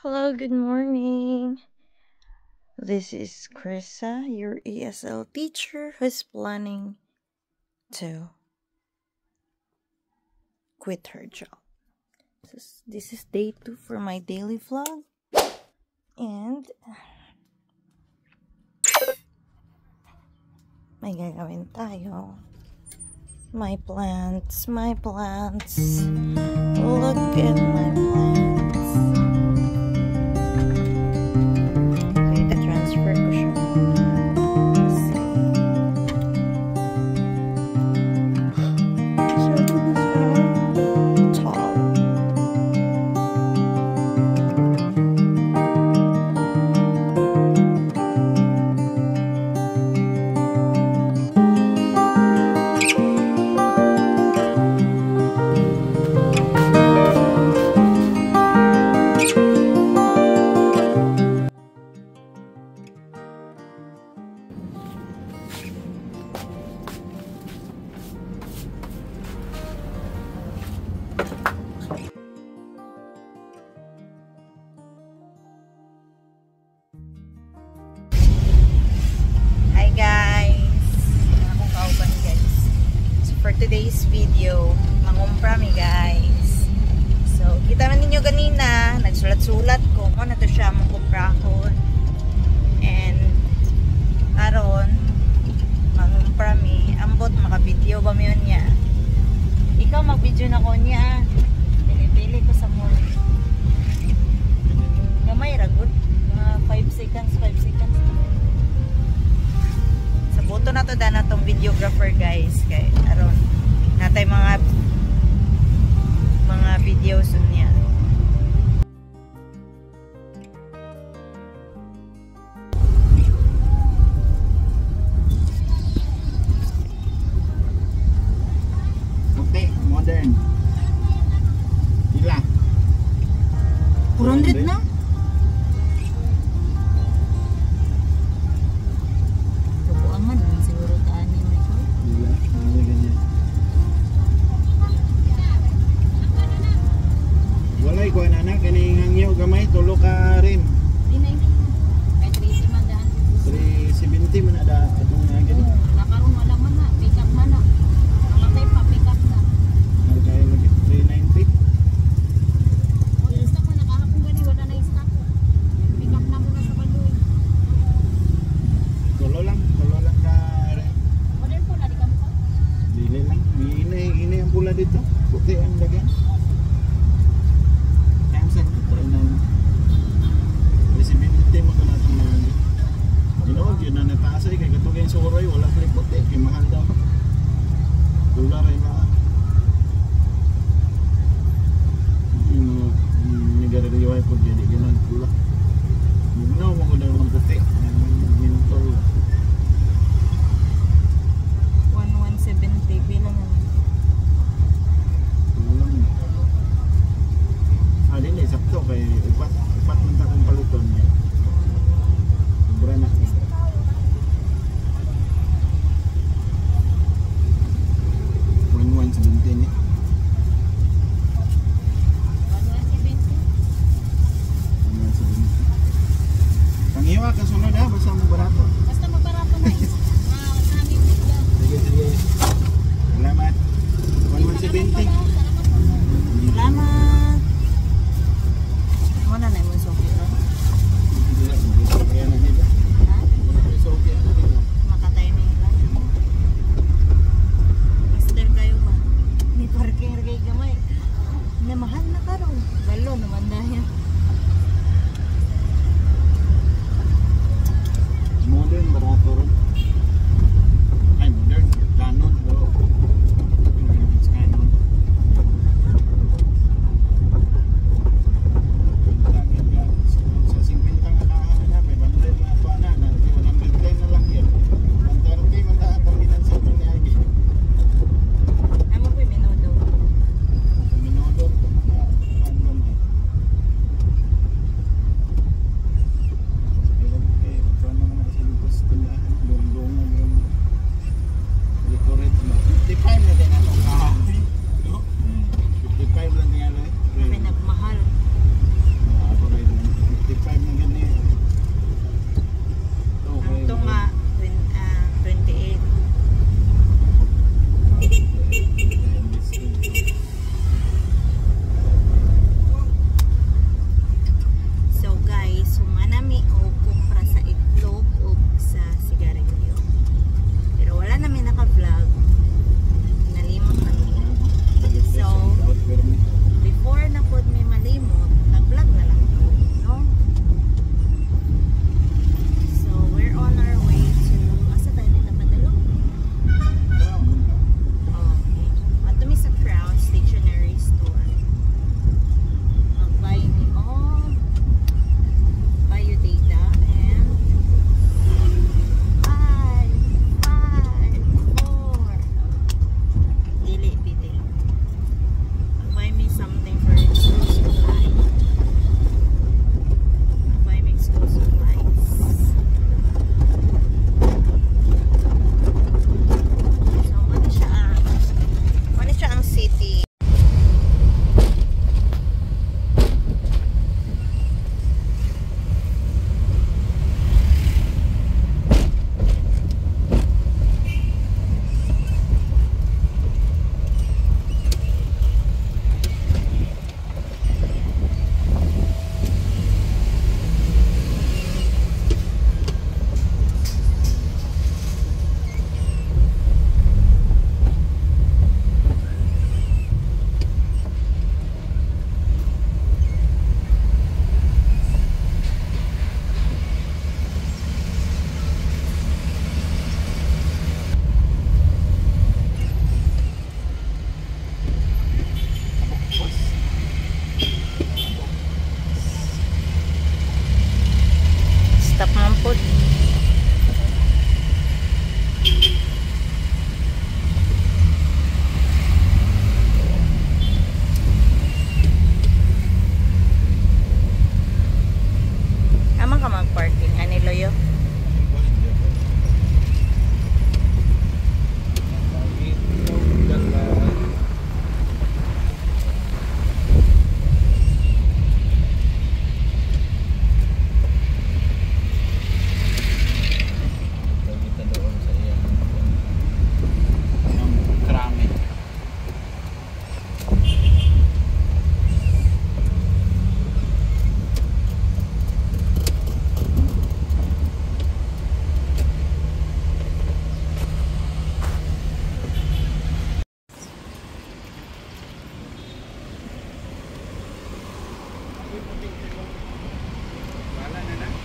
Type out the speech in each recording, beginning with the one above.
Hello, good morning. This is Krissa, your ESL teacher who's planning to quit her job. This is day 2 for my daily vlog. And may gagawin tayo. My plants. Look at my plants. Okay, transfer ko siya muna. So, tall. For today's video, mangumpra mi guys. So, kita man ninyo ganina, nagsulat-sulat ko kung ano to siya mangumpra ko. And aron mangumpra mi, ambot maka-video ba mi yun niya. Ikaw mag-video na ko niya. Pili-pili ko sa mall. Gamay ragot, mga 5 seconds. Buto na to na tong videographer guys kay aron natay mga videos niya. Okay, modern. Ila. 400 na? Walay ko na kani hangyaw gamay tulo ka rin. 370 man ada atong nga gani. Nakaroon wala man na, pick up man na. Namatay pa, pick up na. Kaya lagi 390. O, stock mo nakahapon gani, wala na stock. Pick up na mo na sa Baluy. Tulo lang ka rin. Order po na, di ka mo pa? Dili lang. Ini ang pula dito. Puti ang dagan. Samsung ito na 370 mo ko natin na yun na nataasay kay katugay yung suroy wala kay puti kay mahal daw $1 ay mga yung nagariyo ay po jadi ganun pula muna mo ko daw ng puti mintol 1170 bilang naman din eh sakto kay upat man ta kong paluton niya sobra na 1117 eh 1117 pangiwa ka sunod ha basta mo barato Basta mabarato na yun. Namin bigla. sige salamat 1170 Salamat. Mana na yung sofi ron? kaya na nila Ha? so okay Maka-timing lang. Master kayo ba? Ni parking kay gamay. Na mahal na karon. Balo naman dahil. modern barato ron ay modern Canon bro Canon sa 50 nga kahanan na may bandel na pa na 110 na lang yan 130 man ta atong ginansa ni agi Amo po minudo. minuto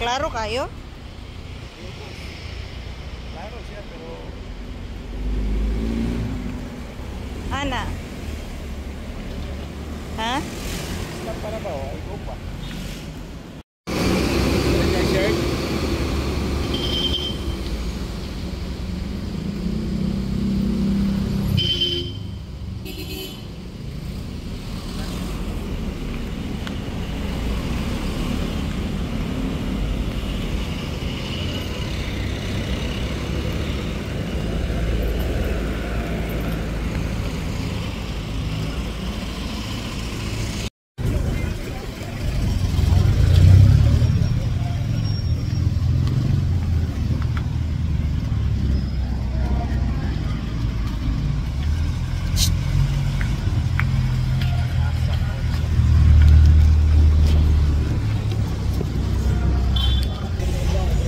Klaro kayo? Klaro siya, pero Ana? Ha? stop pa na ba? Ay, go pa. Ano yung shirt?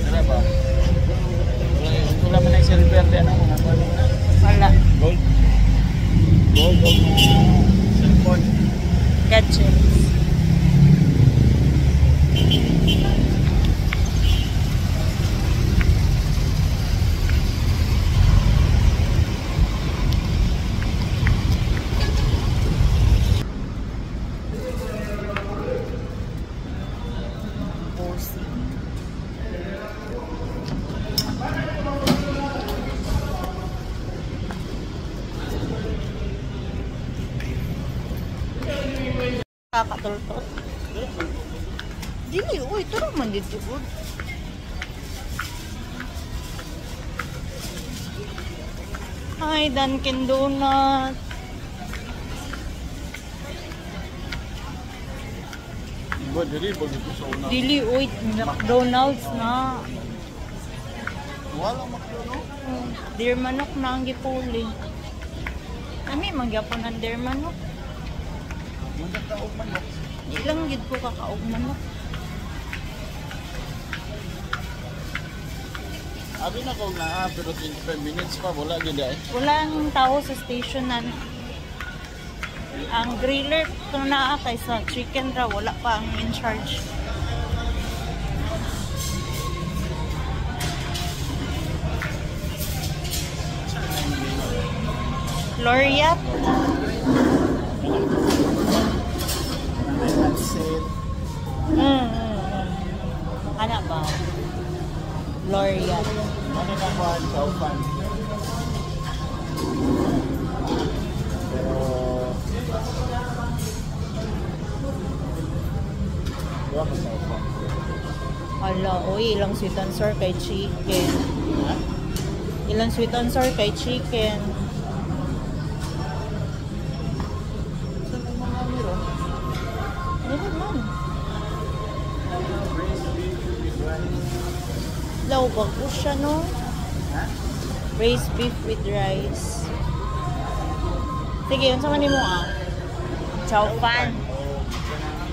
Tara ba? Wala man yung silver din. Wala. Gold. Gold o cellphone. Gadgets. Bossy. Kakatultot. Dili, uy, ito naman dito. Hi, Dunkin Donut. Iba diri pag ito sa una. Dili, uy, McDonald's na. Wala makano. Dear manok na ang gipuli. Kami, magyapon ang dear manok. Maganda og manok. Di lang gid ko kakaog manok. Abi na ko na pero 25 minutes pa wala gid ay. Walang tao sa station na. Ang griller kung naa kay sa chicken ra, wala pa ang in charge. Laureate? Set. Ano ba? Laureate. Ano na ba sa upan? Pero wala pa sa upan. Hala, uy, ilang sweet and sour kay chicken. Ilang sweet and sour kay chicken. Saan ang mga miro? Ano naman? Law, bago siya, no? Ha? Braised beef with rice. Sige, yun sa kanimo ah. Chow fan.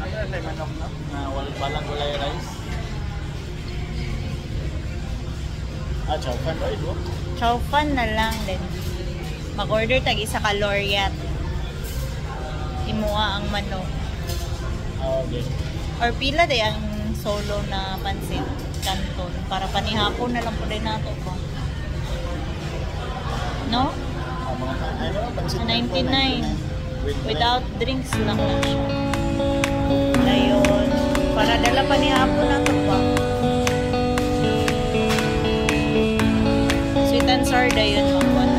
Ano na manok no? Na walang gulay rice. Ah, chow fan ba ito? Chow fan na lang din. Mag-order tag isa ka Laureate. Imuha ang manok. Ah, okay. Or pila day ang solo na pansit canton para panihapon na lang po din nato ba. No? Ah, mga ano, pansit 99. Without drinks lang na siya. Dayon. Para dala panihapon na to ba. Sweet and sour dayon mga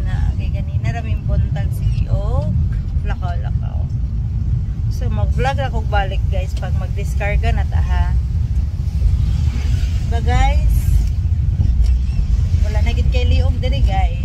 na. Kay ganina raming buntag sige og lakaw-lakaw. So mag-vlog ako balik guys pag mag-discarga na ta ha. Ba guys? Wala na gid kay liog diri guys.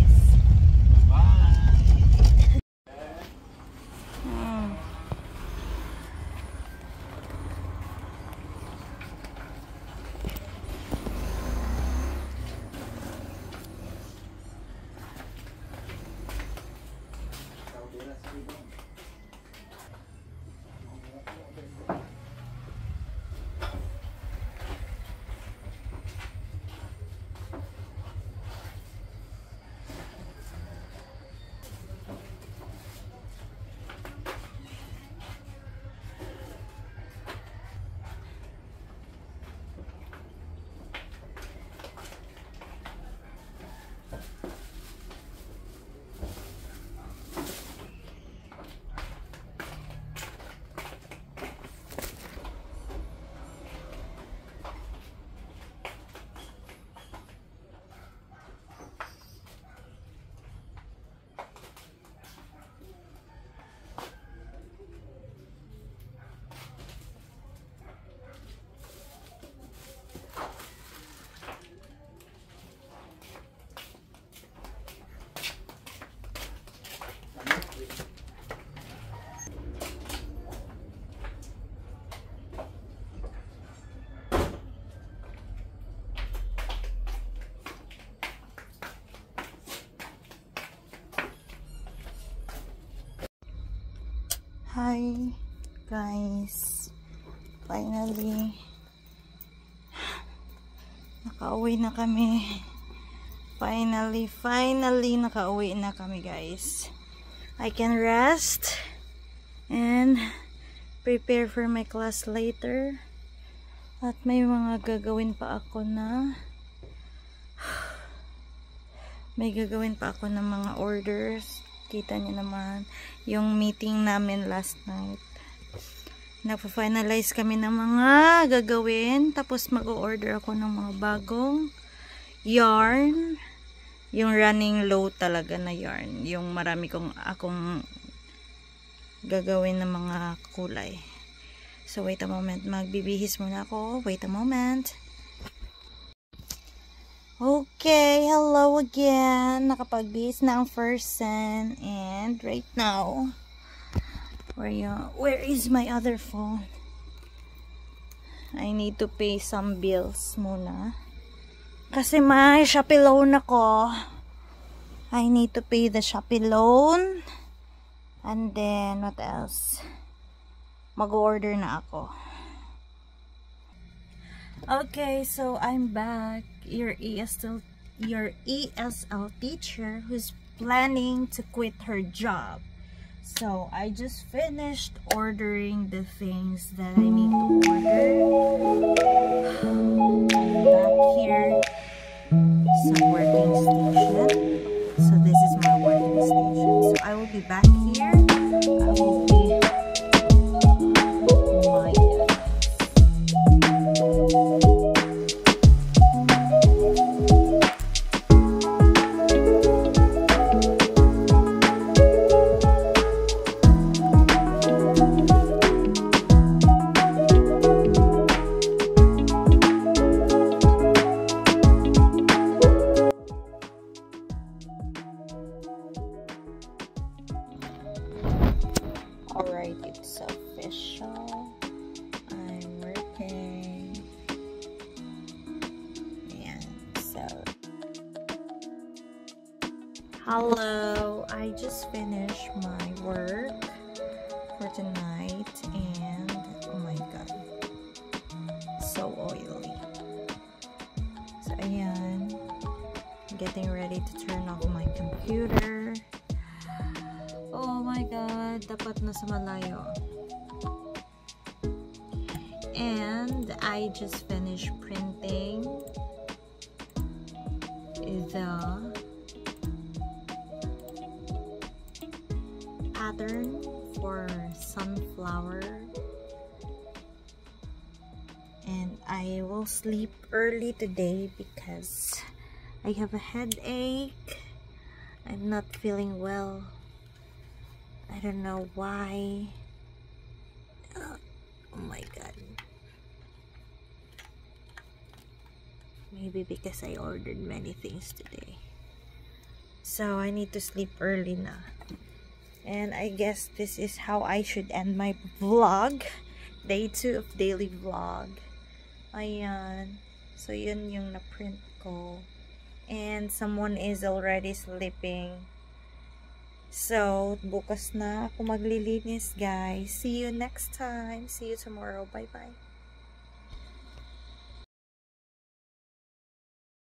Hi guys, finally nakauwi na kami. Finally nakauwi na kami guys. I can rest and prepare for my class later. At may mga gagawin pa ako na mga orders. Kita niyo naman yung meeting namin last night. Nagpa-finalize kami ng mga gagawin. Tapos mag-order ako ng mga bagong yarn. Yung running low talaga na yarn. Yung marami akong gagawin ng mga kulay. So wait a moment. Magbibihis muna ako. Wait a moment. Okay, hello again. Nakapagbihis na ang person. And right now, where is my other phone? I need to pay some bills muna. Kasi may Shopee loan ako. I need to pay the Shopee loan. And then, what else? Mag-order na ako. Okay, so I'm back. Your ESL teacher who's planning to quit her job. So I just finished ordering the things that I need to order. I'm back here. Some working station. So this is my working station. So I will be back here. I will be my Alright, it's official. I'm working. And so hello, I just finished my work for tonight and oh my god, so oily. So ayan, getting ready to turn off my computer. Oh my god, dapat nasa malayo. And I just finished printing the pattern for sunflower. And I will sleep early today because I have a headache. I'm not feeling well. I don't know why. Oh my god. Maybe because I ordered many things today. So I need to sleep early na. And I guess this is how I should end my vlog. Day 2 of daily vlog. Ayan. So yun yung na-print ko. And someone is already sleeping. So, bukas na ako maglilinis, guys. See you next time. See you tomorrow. Bye-bye.